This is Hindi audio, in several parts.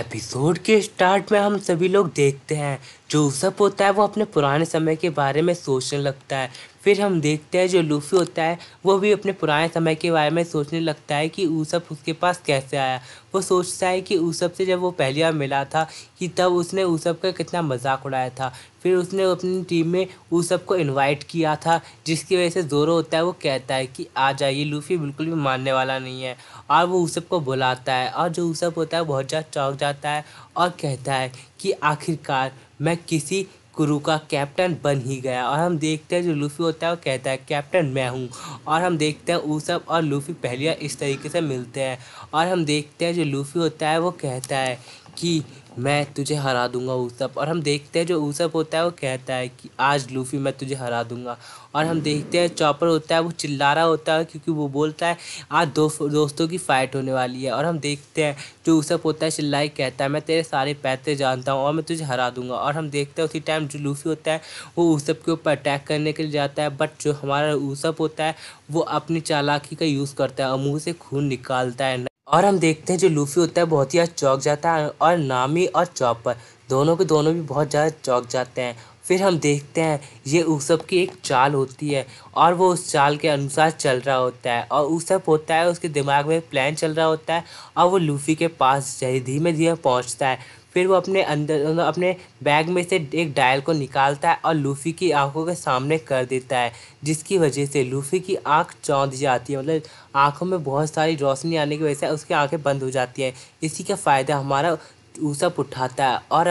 एपिसोड के स्टार्ट में हम सभी लोग देखते हैं जो उसप होता है वो अपने पुराने समय के बारे में सोचने लगता है। फिर हम देखते हैं जो लूफी होता है वो भी अपने पुराने समय के बारे में सोचने लगता है कि उसप उसके पास कैसे आया। वो सोचता है कि उसप से जब वो पहली बार मिला था कि तब उसने उसप का कितना मजाक उड़ाया था। फिर उसने अपनी टीम में उसप को इनवाइट किया था, जिसकी वजह से ज़ोरो होता है वो कहता है कि आ जाइए। लूफी बिल्कुल भी मानने वाला नहीं है और वो उसप को बुलाता है और जो उसप होता है बहुत ज़्यादा चौंक जाता है और कहता है कि आखिरकार मैं किसी क्रू का कैप्टन बन ही गया। और हम देखते हैं जो लूफी होता है वो कहता है कैप्टन मैं हूँ। और हम देखते हैं उसप और लूफी पहली बार इस तरीके से मिलते हैं और हम देखते हैं जो लूफी होता है वो कहता है कि मैं तुझे हरा दूंगा उसप। और हम देखते हैं जो उसप होता है वो कहता है कि आज लूफी मैं तुझे हरा दूंगा। और हम देखते हैं चॉपर होता है वो चिल्ला रहा होता है क्योंकि वो बोलता है आज दो दोस्तों की फाइट होने वाली है। और हम देखते हैं जो उसप होता है चिल्लाई कहता है मैं तेरे सारे पैसे जानता हूँ और मैं तुझे हरा दूंगा। और हम देखते हैं उसी टाइम जो लूफी होता है वो उसप के ऊपर अटैक करने के लिए जाता है, बट जो हमारा उसप होता है वो अपनी चालाकी का यूज़ करता है और मुंह से खून निकालता है। और हम देखते हैं जो लूफी होता है बहुत ही चौंक जाता है और नामी और चॉपर दोनों के दोनों भी बहुत ज़्यादा चौंक जाते हैं। फिर हम देखते हैं ये उसप की एक चाल होती है और वो उस चाल के अनुसार चल रहा होता है और उसप होता है उसके दिमाग में प्लान चल रहा होता है और वो लूफी के पास धीमे धीमे पहुंचता है। फिर वो अपने अंदर अपने बैग में से एक डायल को निकालता है और लूफी की आंखों के सामने कर देता है, जिसकी वजह से लूफी की आंख चौंध जाती है। मतलब आंखों में बहुत सारी रोशनी आने की वजह से उसकी आंखें बंद हो जाती हैं। इसी का फ़ायदा हमारा उसप उठाता है और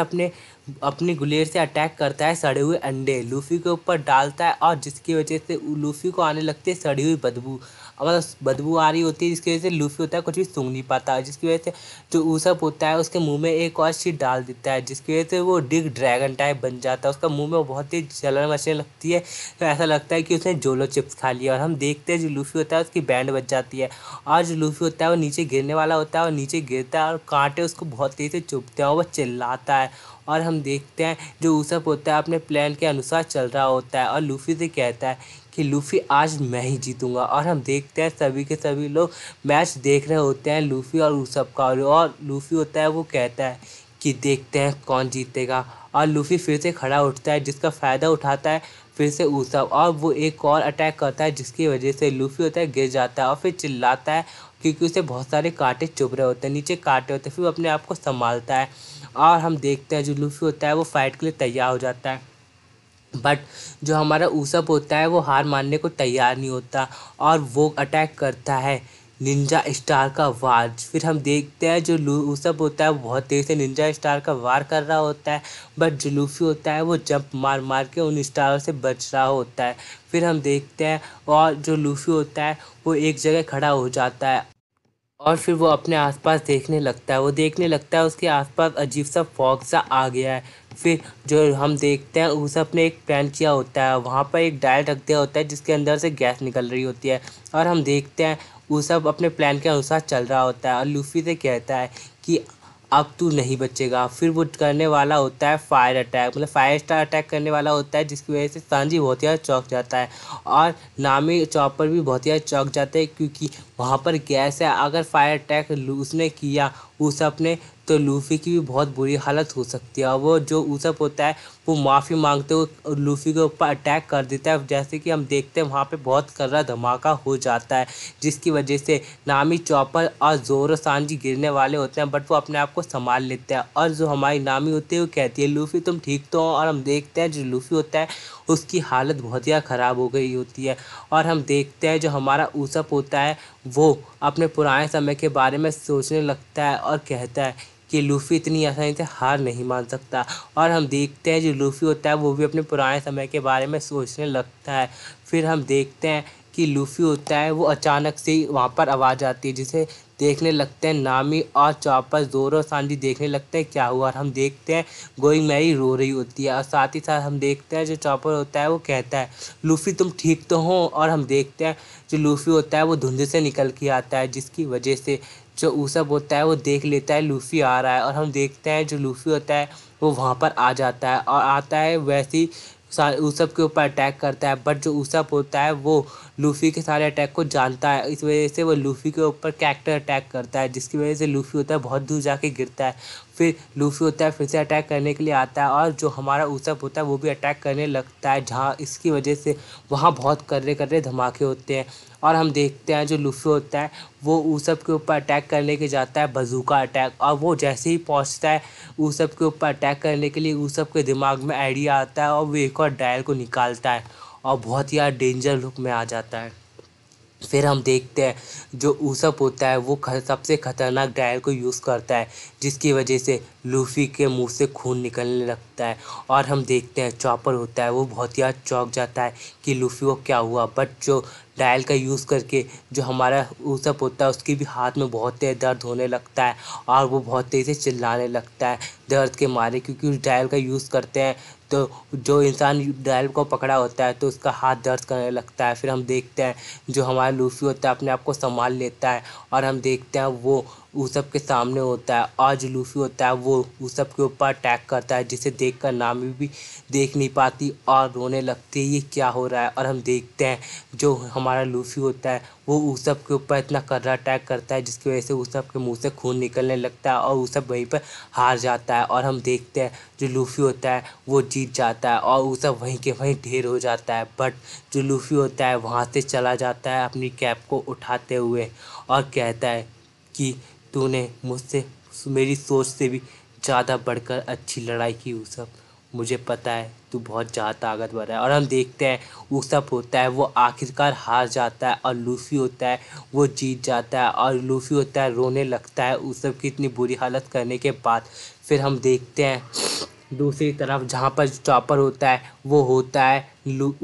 अपनी गुलेर से अटैक करता है। सड़े हुए अंडे लूफी के ऊपर डालता है और जिसकी वजह से लूफी को आने लगती है सड़ी हुई बदबू। मतलब बदबू आ रही होती है जिसकी वजह से लूफी होता है कुछ भी सूंघ नहीं पाता है, जिसकी वजह से जो उसप होता है उसके मुंह में एक और चीज़ डाल देता है जिसकी वजह से वो डिग ड्रैगन टाइप बन जाता है। उसका मुंह में बहुत ही जलन मचने लगती है, तो ऐसा लगता है कि उसने जोलो चिप्स खा लिया। और हम देखते हैं जो लूफी होता है उसकी बैंड बज जाती है और जो लूफी होता है वो नीचे गिरने वाला होता है और नीचे गिरता है और कांटे उसको बहुत तेज़ से चुभते हैं और वो चिल्लाता है। और हम देखते हैं जो उसप होता है अपने प्लान के अनुसार चल रहा होता है और लूफी से कहता है कि लूफी आज मैं ही जीतूंगा। और हम देखते हैं सभी के सभी लोग मैच देख रहे होते हैं लूफी और उसप का, और लूफी होता है वो कहता है कि देखते हैं कौन जीतेगा। और लूफी फिर से खड़ा उठता है जिसका फ़ायदा उठाता है फिर से उसप और वो एक और अटैक करता है जिसकी वजह से लूफी होता है गिर जाता है और फिर चिल्लाता है क्योंकि उसे बहुत सारे कांटे चुभ रहे होते हैं, नीचे कांटे होते हैं। फिर वो अपने आप को संभालता है और हम देखते हैं जो लूफी होता है वो फाइट के लिए तैयार हो जाता है, बट जो हमारा उसप होता है वो हार मानने को तैयार नहीं होता और वो अटैक करता है निंजा स्टार का वार। फिर हम देखते हैं जो उसप होता है वो बहुत तेज़ से निंजा स्टार का वार कर रहा होता है, बट जो लूफी होता है वो जंप मार मार के उन स्टारों से बच रहा होता है। फिर हम देखते हैं और जो लूफी होता है वो एक जगह खड़ा हो जाता है और फिर वो अपने आसपास देखने लगता है। वो देखने लगता है उसके आसपास अजीब सा फॉग सा आ गया है। फिर जो हम देखते हैं उसप ने एक प्लान किया होता है, वहाँ पर एक डायल रख दिया होता है जिसके अंदर से गैस निकल रही होती है। और हम देखते हैं उसप अपने प्लान के अनुसार चल रहा होता है और लूफी से कहता है कि अब तू नहीं बचेगा। फिर वो करने वाला होता है फायर अटैक, मतलब फायर स्टार अटैक करने वाला होता है जिसकी वजह से सांजी बहुत ज़्यादा चौंक जाता है और नामी चॉपर भी बहुत ज़्यादा चौंक जाते हैं क्योंकि वहाँ पर गैस है। अगर फायर अटैक उसने किया उसप ने तो लूफी की भी बहुत बुरी हालत हो सकती है और वो जो उसप होता है वो माफ़ी मांगते हुए लूफी के ऊपर अटैक कर देता है। जैसे कि हम देखते हैं वहाँ पे बहुत कर्रा धमाका हो जाता है जिसकी वजह से नामी चॉपर और ज़ोरो सांजी गिरने वाले होते हैं, बट वो अपने आप को संभाल लेते हैं। और जो हमारी नामी होती है वो कहती है लूफी तुम ठीक तो हो। और हम देखते हैं जो लूफी होता है उसकी हालत बहुत ज़्यादा ख़राब हो गई होती है। और हम देखते हैं जो हमारा उसप होता है वो अपने पुराने समय के बारे में सोचने लगता है और कहता है कि लूफी इतनी आसानी से हार नहीं मान सकता। और हम देखते हैं जो लूफी होता है वो भी अपने पुराने समय के बारे में सोचने लगता है। फिर हम देखते हैं कि लूफी होता है वो अचानक से ही वहाँ पर आवाज़ आती है जिसे देखने लगते हैं नामी और चॉपर। ज़ोरो सांजी देखने लगते हैं क्या हुआ और हम देखते हैं गोइंग मैरी रो रही होती है और साथ ही साथ हम देखते हैं जो चॉपर होता है वो कहता है लूफी तुम ठीक तो हो। और हम देखते हैं जो लूफी होता है वो धुंध से निकल के आता है जिसकी वजह से जो उसप होता है वो देख लेता है लूफी आ रहा है और हम देखते हैं जो लूफी होता है वो वहाँ पर आ जाता है और आता है वैसे ही उसप के ऊपर अटैक करता है, बट जो उसप होता है वो लूफ़ी के सारे अटैक को जानता है। इस वजह से वो लूफ़ी के ऊपर कैरेक्टर अटैक करता है, जिसकी वजह से लूफ़ी होता है बहुत दूर जाके गिरता है। फिर लूफ़ी होता है फिर से अटैक करने के लिए आता है, और जो हमारा उसप होता है वो भी अटैक करने लगता है, जहाँ इसकी वजह से वहाँ बहुत कर्रे कर्रे धमाके होते हैं। और हम देखते हैं जो लूफ़ी होता है वो उसप के ऊपर अटैक करने के जाता है, बज़ूका अटैक। और वो जैसे ही पहुँचता है उसप के ऊपर अटैक करने के लिए, उसप के दिमाग में आइडिया आता है और वो एक और डायल को निकालता है और बहुत ही यार डेंजर लुक में आ जाता है। फिर हम देखते हैं जो उसप होता है वो सबसे खतरनाक डायल को यूज़ करता है, जिसकी वजह से लूफ़ी के मुंह से खून निकलने लगता है। और हम देखते हैं चॉपर होता है वो बहुत ही चौंक जाता है कि लूफ़ी को क्या हुआ, बट जो डायल का यूज़ करके जो हमारा उसप होता है उसके भी हाथ में बहुत तेज दर्द होने लगता है, और वो बहुत तेज़ी से चिल्लाने लगता है दर्द के मारे, क्योंकि उस डायल का यूज़ करते हैं तो जो इंसान डायल को पकड़ा होता है तो उसका हाथ दर्द करने लगता है। फिर हम देखते हैं जो हमारा लूफ़ी होता है अपने आप को संभाल लेता है, और हम देखते हैं वो उसप के सामने होता है, और जो लूफ़ी होता है वो उसप के ऊपर अटैक करता है, जिसे देखकर नामी भी देख नहीं पाती और रोने लगती है ये क्या हो रहा है। और हम देखते हैं जो हमारा लूफ़ी होता है वो उसप के ऊपर इतना कर्रा अटैक करता है, जिसकी वजह से उसप के मुंह से खून निकलने लगता है और उसप वहीं पर हार जाता है। और हम देखते हैं जो लूफ़ी होता है वो जीत जाता है और उसप वहीं के वहीं ढेर हो जाता है, बट जो लूफ़ी होता है वहाँ से चला जाता है अपनी कैप को उठाते हुए, और कहता है कि तूने मुझसे मेरी सोच से भी ज़्यादा बढ़कर अच्छी लड़ाई की उसप, मुझे पता है तू बहुत ज़्यादा ताकतवर है। और हम देखते हैं उसप होता है वो आखिरकार हार जाता है और लूफ़ी होता है वो जीत जाता है, और लूफ़ी होता है रोने लगता है उसप की इतनी बुरी हालत करने के बाद। फिर हम देखते हैं दूसरी तरफ जहाँ पर चॉपर होता है वो होता है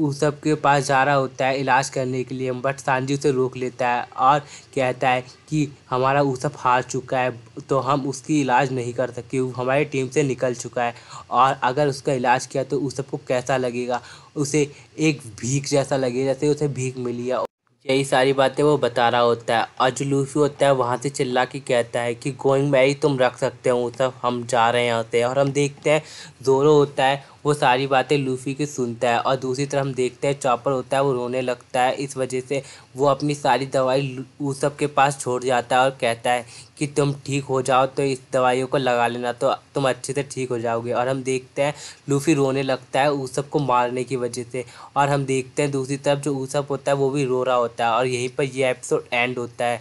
उसप के पास जा रहा होता है इलाज करने के लिए, बट सांजी उसे रोक लेता है और कहता है कि हमारा उसप हार चुका है तो हम उसकी इलाज नहीं कर सकते, वो हमारी टीम से निकल चुका है, और अगर उसका इलाज किया तो उसप को कैसा लगेगा, उसे एक भीख जैसा लगेगा, जैसे उसे भीख मिली है। यही सारी बातें वो बता रहा होता है, और जो लूफ़ी होता है वहाँ से चिल्ला के कहता है कि गोइंग मैरी तुम रख सकते हो सब, हम जा रहे हैं यहाँ से। और हम देखते हैं ज़ोरो होता है वो सारी बातें लूफ़ी की सुनता है, और दूसरी तरफ हम देखते हैं चॉपर होता है वो रोने लगता है। इस वजह से वो अपनी सारी दवाई उसप के पास छोड़ जाता है और कहता है कि तुम ठीक हो जाओ तो इस दवाइयों को लगा लेना तो तुम अच्छे से ठीक हो जाओगे। और हम देखते हैं लूफ़ी रोने लगता है उसप को मारने की वजह से, और हम देखते हैं दूसरी तरफ जो उसप होता है वो भी रो रहा होता है, और यहीं पर ये एपिसोड एंड होता है।